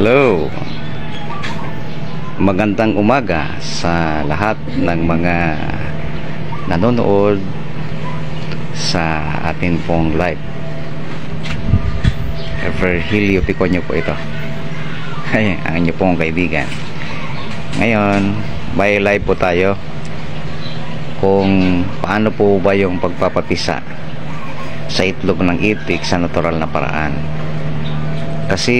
Hello, magandang umaga sa lahat ng mga nanonood sa atin pong live. Virgilio Piconio po ito. Ay, ang inyo pong kaibigan. Ngayon, may live po tayo kung paano po ba yung pagpapapisa sa itlog ng itik sa natural na paraan. Kasi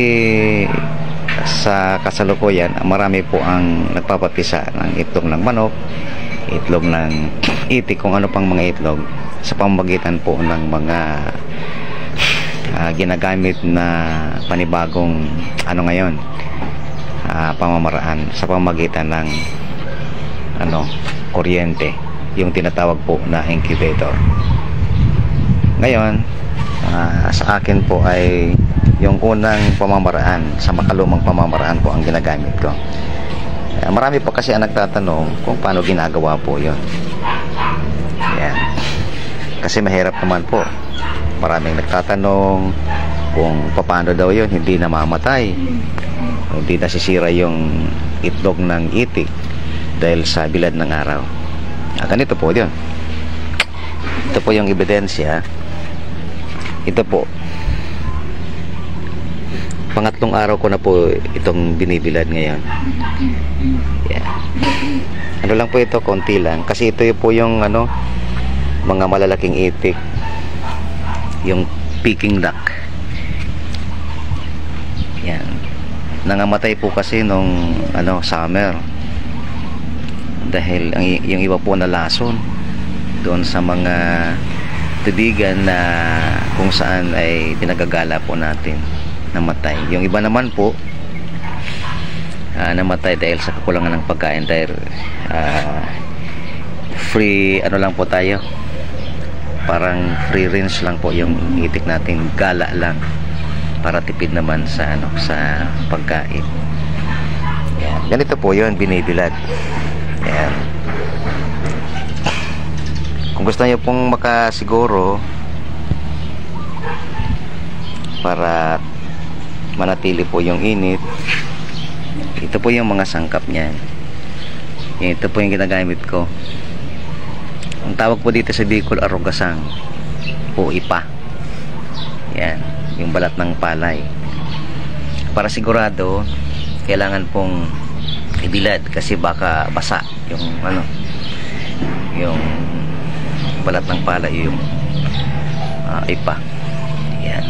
sa kasalukuyan marami po ang nagpapapisa ng itlog ng manok, itlog ng itik, kung ano pang mga itlog sa pamamagitan po ng mga ginagamit na panibagong pamamaraan sa pamamagitan ng kuryente, yung tinatawag po na incubator. Ngayon sa akin po ay yung unang pamamaraan, sa makalumang pamamaraan po ang ginagamit ko. Marami po kasi ang nagtatanong kung paano ginagawa po yun. Yan. Kasi mahirap naman po. Maraming nagtatanong kung paano daw yun hindi namamatay, hindi nasisira yung itlog ng itik dahil sa bilad ng araw. Ganito po yun. Ito po yung ebidensya. Ito po, pangatlong araw ko na po itong binibilad ngayon. Yeah. Ano lang po ito, konti lang. Kasi ito po yung mga malalaking itik, yung Peking duck. Yan. Nangamatay po kasi nung summer. Dahil yung iba po nalason doon sa mga tubigan na kung saan ay pinagagala po natin, namatay. Yung iba naman po namatay dahil sa kakulangan ng pagkain, dahil free lang po tayo, parang free range lang po yung itik natin, gala lang para tipid naman sa sa pagkain. Yan. Ganito po yun, binibilad. Yan. Kung gusto niyo pong makasiguro para manatili po yung init, ito po yung mga sangkap niyan. Ito po yung ginagamit ko. Ang tawag po dito sa Bicol, arugasang o ipa. Yan, yung balat ng palay. Para sigurado, kailangan pong ibilad kasi baka basa yung yung balat ng palay, yung ipa. Yan,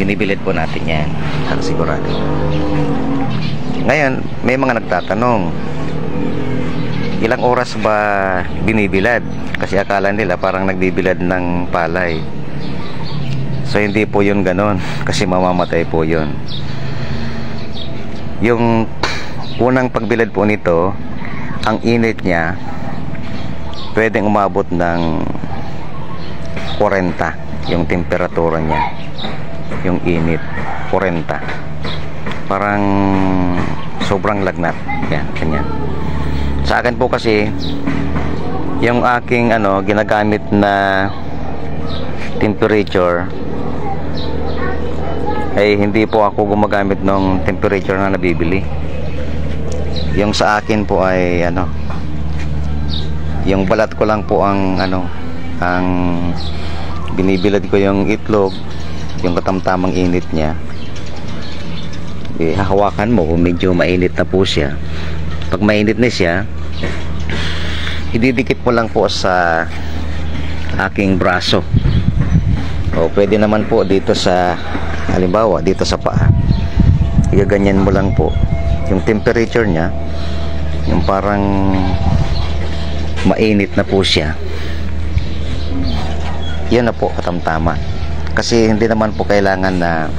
binibilad po natin yan para sigurado. Ngayon, may mga nagtatanong, ilang oras ba binibilad? Kasi akala nila parang nagbibilad ng palay. So hindi po yun ganon, kasi mamamatay po yun. Yung unang pagbilad po nito, ang init niya pwedeng umabot ng 40 yung temperatura niya, yung init 40, parang sobrang lagnat. Yan, ganyan. Sa akin po kasi yung aking ginagamit na temperature ay hindi po ako gumagamit ng temperature na nabibili. Yung sa akin po ay yung balat ko lang po ang ang binibilad ko yung itlog, yung katamtamang init niya. Hahawakan mo kung medyo mainit na po siya. Pag mainit na siya, ididikit mo lang po sa aking braso, o pwede naman po dito sa, halimbawa dito sa paa, igaganyan mo lang po yung temperature niya, yung parang mainit na po siya. Yan na po katamtama. Kasi hindi naman po kailangan na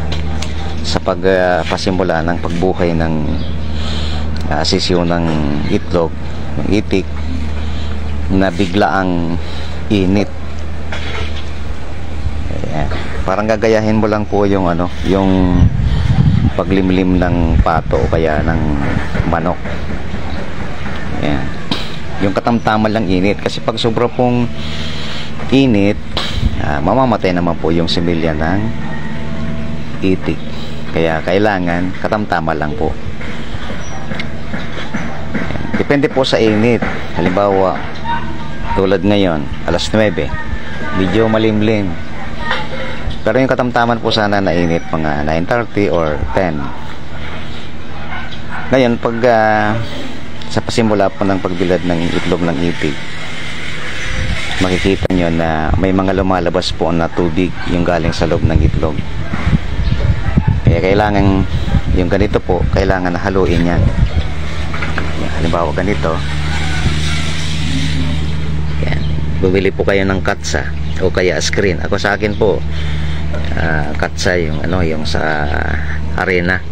sa pagpasimula ng pagbuhay ng sisiyo ng itlog, ng itik, na bigla ang init. Ayan. Parang gagayahin mo lang po yung yung paglimlim ng pato o kaya ng manok. Ayan. Yung katamtaman lang init, kasi pag sobra pong init, mamamatay naman po yung similya ng itik. Kaya kailangan katamtama lang po. Depende po sa init. Halimbawa, tulad ngayon, alas 9, medyo malimlim. Pero yung katamtaman po sana na init, mga 9:30 or 10. Ngayon, pag sa pasimula po ng pagbilad ng itlog ng itik, makikita nyo na may mga lumalabas po na tubig yung galing sa loob ng itlog. Kaya kailangan, yung ganito po, kailangan na haluin yan. Halimbawa ganito, yan, bumili po kayo ng katsa o kaya screen. Ako sa akin po, katsa yung yung sa arena,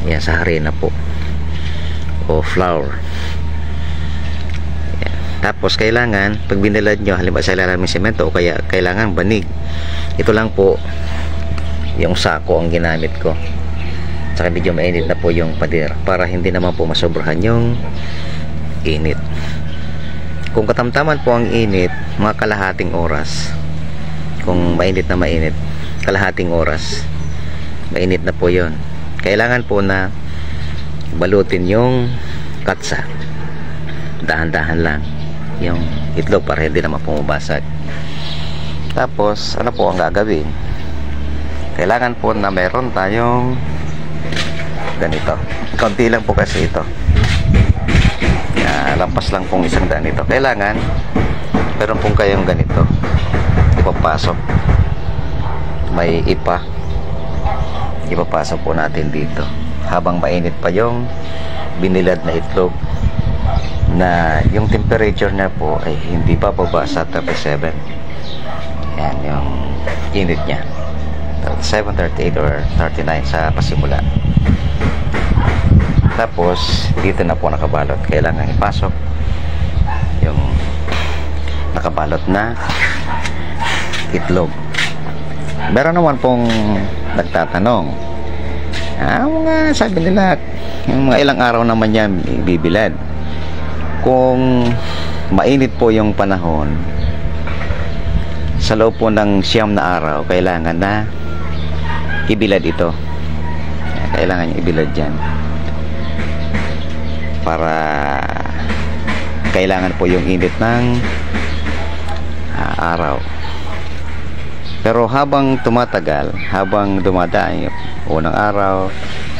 yan, sa arena po, o flour. Yan. Tapos kailangan pag binilad nyo, halimbawa sa ilalim ng semento, o kaya kailangan banig. Ito lang po yung sako ang ginamit ko. Saka medyo mainit na po yung pader para hindi naman po masobrahan yung init. Kung katamtaman po ang init, mga kalahating oras. Kung mainit na mainit, kalahating oras, mainit na po yon. Kailangan po na balutin yung katsa, dahan-dahan lang yung itlog para hindi naman pumabasag. Tapos ano po ang gagawin? Kailangan po na meron tayong ganito, konti lang po kasi ito, lampas lang pong 100 ito. Kailangan meron pong kayong ganito, ipapasok, may ipapasok po natin dito habang mainit pa yung binilad na itlog, na yung temperature niya po ay hindi pa baba sa 37. Yan yung init niya, 37, 38 or 39 sa pasimula. Tapos dito na po nakabalot, kailangan ipasok yung nakabalot na itlog. Meron naman pong nagtatanong, mga sabi nila, yung mga ilang araw naman yan ibibilad. Kung mainit po yung panahon, sa loob po ng 9 na araw, kailangan na ibilad ito. Kailangan yung ibilad dyan, para kailangan po yung init ng araw. Pero habang tumatagal, habang dumadaan yung unang araw,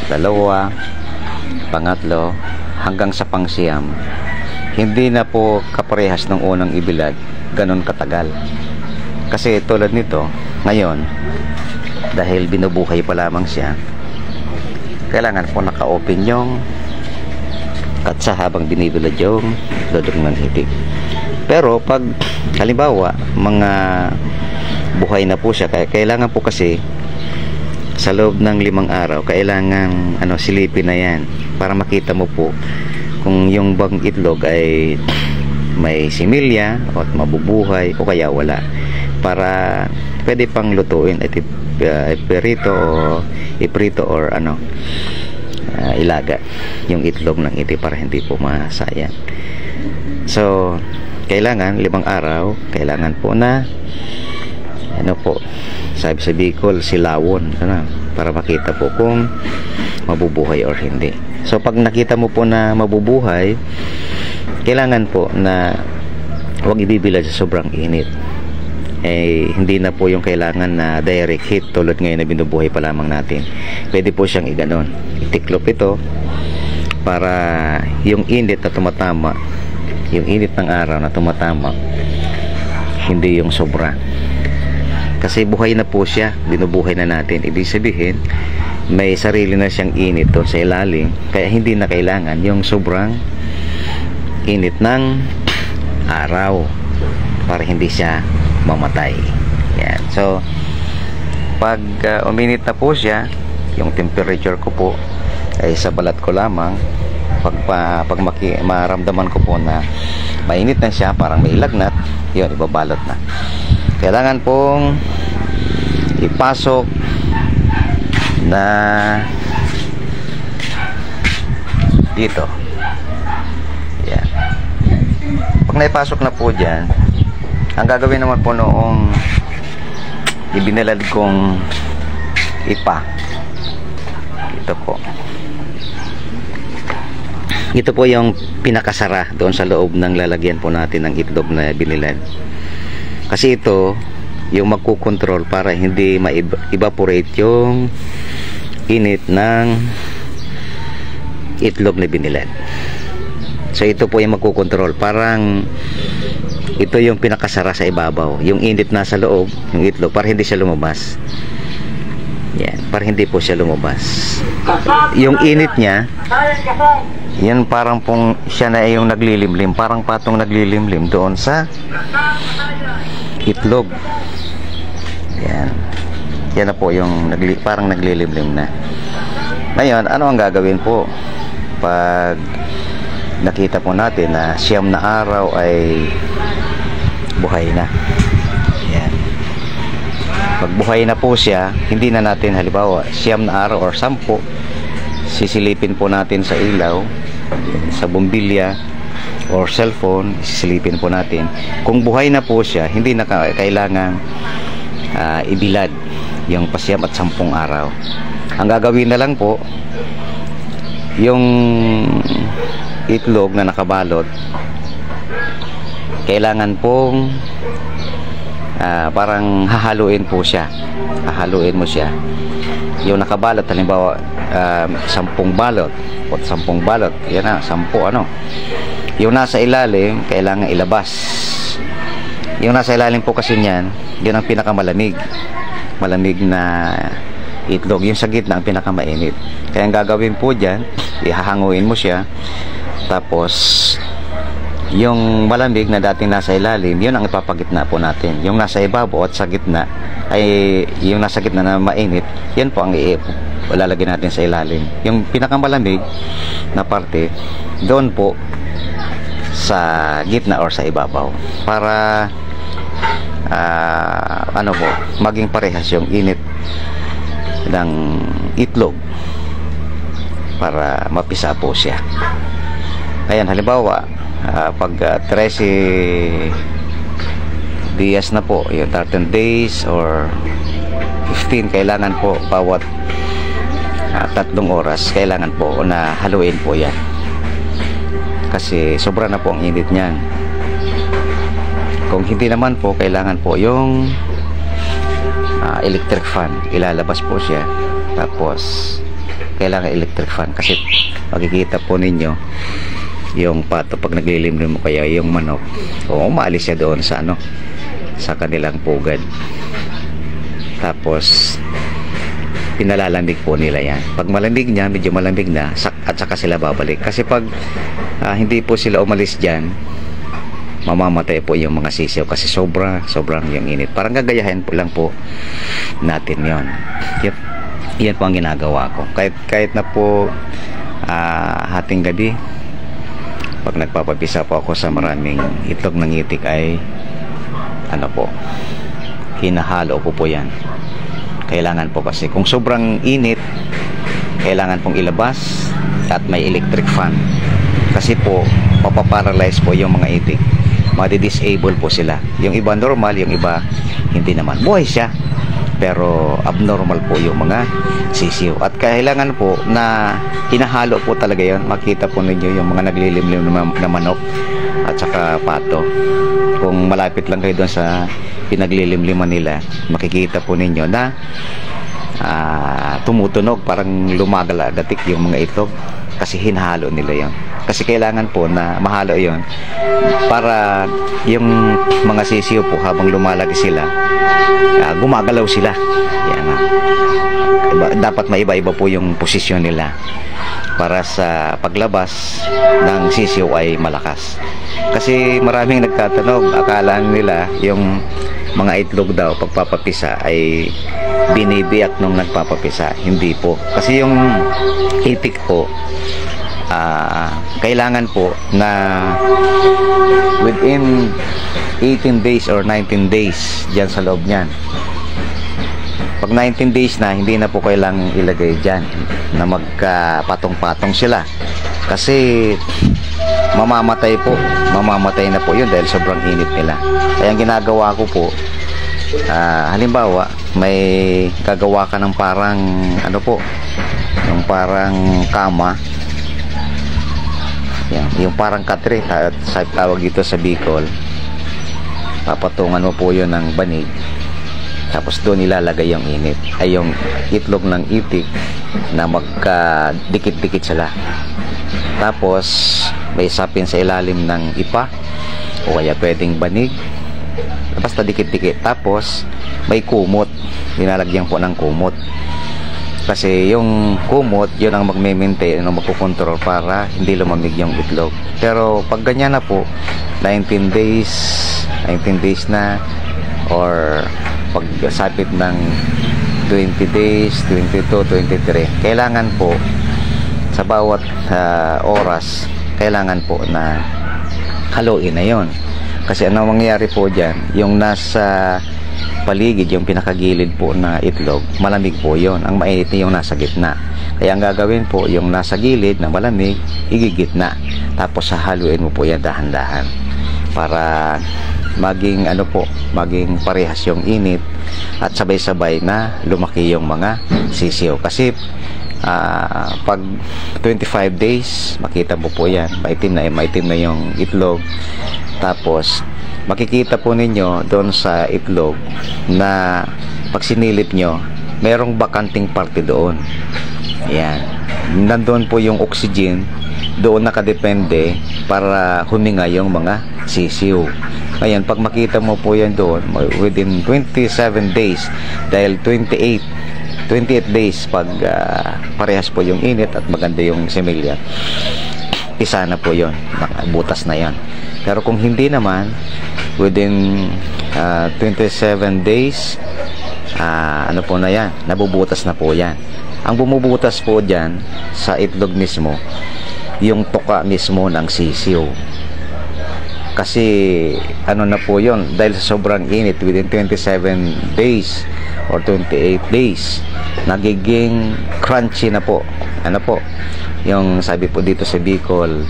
dalawa, pangatlo, hanggang sa pang-9, hindi na po kaparehas ng unang ibilad ganon katagal. Kasi tulad nito ngayon, dahil binubuhay pa lamang siya, kailangan po naka-open yung katsa habang binibilad yung itlog ng itik. Pero pag halimbawa mga buhay na po siya, kailangan po kasi sa loob ng 5 araw, kailangan silipin na yan para makita mo po kung yung bang itlog ay may similya o mabubuhay o kaya wala, para pwede pang lutuin at iprito o iprito or ilaga yung itlog ng itik para hindi po masayang. So kailangan 5 araw, kailangan po na po, sabi sa Bicol, silawon, para makita po kung mabubuhay or hindi. So pag nakita mo po na mabubuhay, kailangan po na huwag ibibilad sa sobrang init. Hindi na po yung kailangan na direct heat tulad ngayon na binubuhay pa lamang natin. Pwede po siyang iganon, itiklop ito para yung init na tumatama, yung init ng araw na tumatama, hindi yung sobra. Kasi buhay na po siya, binubuhay na natin. Ibig sabihin, may sarili na siyang init doon sa ilalim, kaya hindi na kailangan yung sobrang init ng araw para hindi siya mamatay. Yan. So pag uminit na po siya, yung temperature ko po ay sa balat ko lamang. Pag maramdaman ko po na mainit na siya, parang may lagnat, yun, ibabalot na. Kailangan pong ipasok na dito. Yan. Pag naipasok na po dyan, ang gagawin naman po noong ibinalad kong ipa, Ito po. Ito po yung pinakasara doon sa loob ng lalagyan po natin ng itlog na binilad. Kasi ito yung magkukontrol para hindi ma-evaporate yung init ng itlog na binilad. So ito po yung magkukontrol. Parang ito yung pinakasara sa ibabaw. Yung init nasa loob, yung itlog, para hindi siya lumabas. Yan, para hindi po siya lumabas. Yung init niya, yan parang pong siya na yung naglilimlim, parang patong naglilimlim doon sa itlog. Yan. Yan na po yung parang naglilimlim na. Ngayon, ano ang gagawin po pag nakita po natin na 9 na araw ay buhay na? Yan. Pag buhay na po siya, hindi na natin halimbawa 9 na araw or 10, sisilipin po natin sa ilaw, sa bumbilya or cellphone, sisilipin po natin. Kung buhay na po siya, hindi na kailangan ibilad yung 9 at 10 araw. Ang gagawin na lang po, yung itlog na nakabalot, kailangan pong parang hahaluin po siya. Hahaluin mo siya. Yung nakabalot, halimbawa 10 balot o 10 balot, yan na, 10 ano. Yung nasa ilalim, kailangan ilabas. Yung nasa ilalim po kasi niyan, yun ang pinakamalamig. Malamig na itlog. Yung sa gitna ang pinakamainit. Kaya ang gagawin po dyan, ihahanguin mo siya. Tapos yung malamig na dating nasa ilalim, yun ang ipapagitna po natin. Yung nasa ibabaw at sa gitna, ay yung nasa gitna na mainit, yan po ang lalagyan natin sa ilalim. Yung pinakamalamig na parte, doon po sa gitna or sa ibabaw, para ano po, maging parehas yung init ng itlog, para mapisa po siya. Ayan, halimbawa pag 13 days na po, yung 13 days or 15, kailangan po bawat 3 oras kailangan po na haluin po yan, kasi sobra na po ang init niyan. Kung hindi naman po, kailangan po yung electric fan, ilalabas po siya, tapos kailangan electric fan, kasi makikita po ninyo yung pato pag naglilimlim mo, kaya yung manok, o umaalis siya doon sa ano, sa kanilang pugad. Tapos pinalalamig po nila yan. Pag malamig niya, medyo malamig na, at saka sila babalik. Kasi pag hindi po sila umalis dyan, mamamatay po yung mga sisiw, kasi sobrang yung init. Parang gagayahin po lang po natin yon. Yan po ang ginagawa ko. Kahit na po hating gabi, pag nagpapapisa po ako sa maraming itlog ng itik, ay ano po, hinahalo po yan. Kailangan po, kasi kung sobrang init, kailangan pong ilabas at may electric fan, kasi po mapaparalyze po yung mga itik, madi-disable po sila. Yung iba normal, yung iba hindi naman, buhay siya, pero abnormal po yung mga sisiw. At kailangan po na hinahalo po talaga yon. Makita po ninyo yung mga naglilimlim na manok at saka pato. Kung malapit lang kayo doon sa pinaglilimliman nila, makikita po ninyo na tumutunog, parang lumagala-gatik yung mga itlog, kasi hinahalo nila yon. Kasi kailangan po na mahalo yon para yung mga sisiw po, habang lumalaki sila, gumagalaw sila. Yan, dapat maiba-iba po yung posisyon nila, para sa paglabas ng sisiw ay malakas. Kasi maraming nagtatanong, akala nila yung mga itlog daw pagpapapisa ay binibiyak nung nagpapapisa. Hindi po, kasi yung itik po, kailangan po na within 18 days or 19 days dyan sa loob nyan. Pag 19 days na, hindi na po kailangang ilagay dyan na magkapatong-patong sila, kasi mamamatay na po yun dahil sobrang init nila. Kaya ang ginagawa ko po, halimbawa may gagawa ka ng parang ano po, yung yung parang kama. Yan, yung parang katre sa tawag dito sa Bicol. Papatungan mo po yun ng banig, tapos doon ilalagay yung init ay yung itlog ng itik na magkadikit-dikit sila. Tapos may sapin sa ilalim ng ipa o kaya pwedeng banig, basta dikit-dikit. Tapos may kumot, linalagyan po ng kumot, kasi yung kumot yun ang magme-maintain, ang magpokontrol para hindi lumamig yung itlog. Pero pag ganyan na po 19 days na, or pag sapit ng 20 days, 22, 23, kailangan po sa bawat oras kailangan po na haluin na yon. Kasi ano mangyayari po dyan, yung nasa paligid, yung pinakagilid po na itlog, malamig po yon. Ang mainit yung nasa gitna. Kaya ang gagawin po, yung nasa gilid na malamig, igigitna. Tapos hahaluin mo po yan dahan-dahan para maging ano po, maging parehas yung init at sabay-sabay na lumaki yung mga sisiyo. Kasi pag 25 days, makita mo po yan, maitim na yung itlog. Tapos makikita po ninyo doon sa itlog na pag sinilip nyo, merong bakanting parte doon. Yan, nandun po yung oxygen, doon nakadepende para huminga yung mga sisiw. Ngayon, pag makita mo po yan doon within 27 days, dahil 28 days pag parehas po yung init at maganda yung semilya, isa na po yon, butas na yan. Pero kung hindi naman, within 27 days, ano po na yan, nabubutas na po yan. Ang bumubutas po dyan sa itlog mismo, yung tuka mismo ng sisiw. Kasi ano na po yon, dahil sa sobrang init, within 27 days or 28 days, nagiging crunchy na po. Ano po, yung sabi po dito sa Bicol,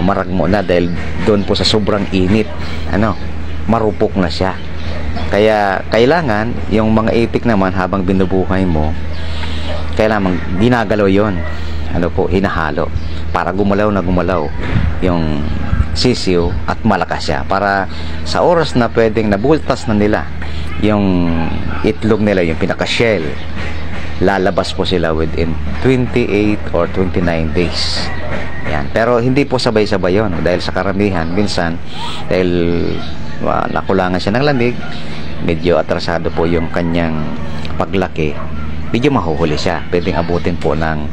maragmo na, dahil doon po sa sobrang init, ano, marupok na siya. Kaya kailangan yung mga itik naman, habang binubuhay mo, kailangan ginagalaw yon, ano po, hinahalo para gumalaw na gumalaw yung sisiw at malakas siya, para sa oras na pwedeng nabultas na nila yung itlog nila, yung pinaka shell, lalabas po sila within 28 or 29 days. Yan. Pero hindi po sabay-sabay yon, dahil sa karamihan minsan, dahil nakulangan siya ng lamig, medyo atrasado po yung kanyang paglaki, medyo mahuhuli siya. Pwedeng abutin po ng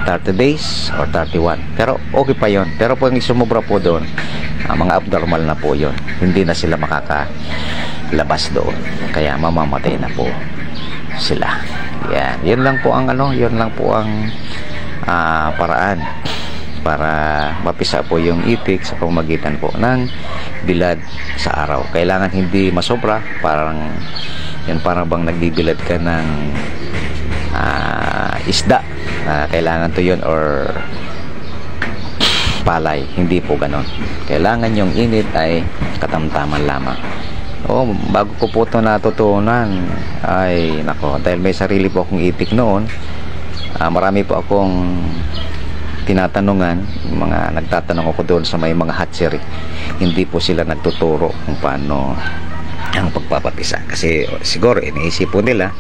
30 days or 31, pero okay pa yon. Pero pag sumubra po doon, mga abnormal na po yon, hindi na sila makakalabas doon, kaya mamamatay na po sila. Yan, yun lang po ang paraan para mapisa po yung itik sa pamamagitan po ng bilad sa araw. Kailangan hindi masobra, parang bang nagbibilad ka ng isda, kailangan to yun, or palay. Hindi po ganon. Kailangan yung init ay katamtaman lamang. Bago ko po ito natutunan, ay nako, dahil may sarili po akong itik noon, marami po akong tinatanungan, mga nagtatanong ako doon sa may mga hatchery. Hindi po sila nagtuturo kung paano ang pagpapapisa, kasi siguro iniisip po nila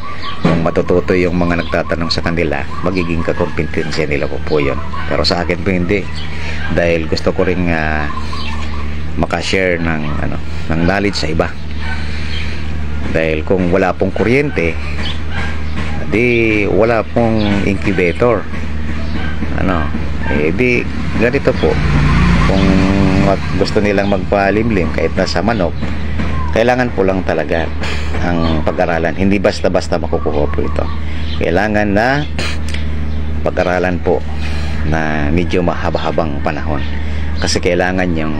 kung matututo yung mga nagtatanong sa kanila, magiging kakompetensya nila po yun. Pero sa akin po hindi, dahil gusto ko ring makashare ng knowledge sa iba. Dahil kung wala pong kuryente, di wala pong incubator, di ganito po. Kung gusto nilang magpalimlim kahit nasa manok, kailangan po lang talaga ang pag-aralan. Hindi basta-basta makukuha po ito. Kailangan na pag-aralan po na medyo mahaba-habang panahon, kasi kailangan yung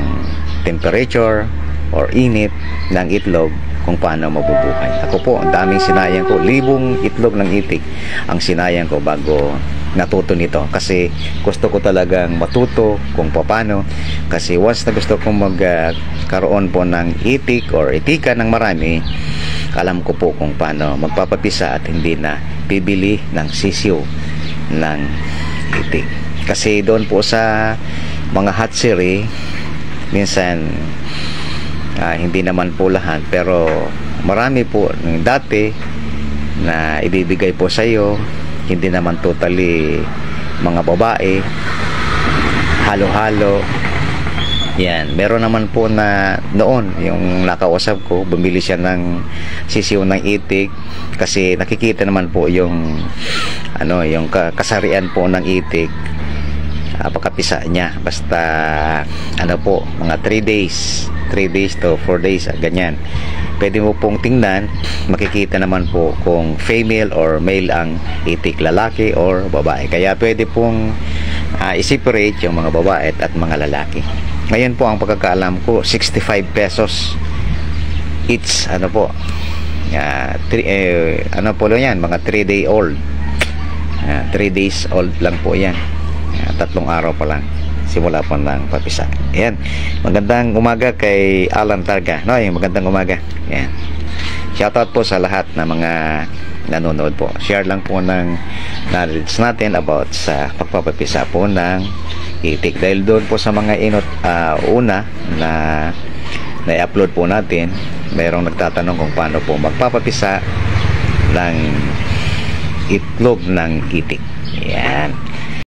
temperature or init ng itlog kung paano mabubuhay. Ako po, ang daming sinayang ko, 1,000 itlog ng itik ang sinayang ko bago natuto nito, kasi gusto ko talagang matuto kung paano. Kasi once na gusto kong magkaroon po ng itik or itika ng marami, alam ko po kung paano magpapapisa at hindi na bibili ng sisiw ng itik. Kasi doon po sa mga hatchery, minsan hindi naman po lahat, pero marami po dati na ibibigay po sa iyo, hindi naman totally mga babae, halo-halo. Yan, meron naman po na noon, yung nakausap ko, bumili siya ng sisiw ng itik kasi nakikita naman po yung yung kasarian po ng itik, pagkapisa niya. Basta po, mga 3 days to 4 days, ganyan. Pwede mo pong tingnan, makikita naman po kung female or male ang itik, lalaki or babae. Kaya pwede pong i-separate yung mga babae at mga lalaki. Ngayon po ang pagkakaalam ko, 65 pesos each, po, po lang yan, mga 3 day old, 3 days old lang po yan, 3 araw pa lang simula po ng papisa. Ayan, magandang umaga kay Alan Targa, magandang umaga. Ayan, shoutout po sa lahat na mga nanonood po. Share lang po ng knowledge natin about sa pagpapapisa po ng itik, dahil doon po sa mga una na na-upload po natin, mayroong nagtatanong kung paano po magpapapisa ng itlog ng itik. Yan.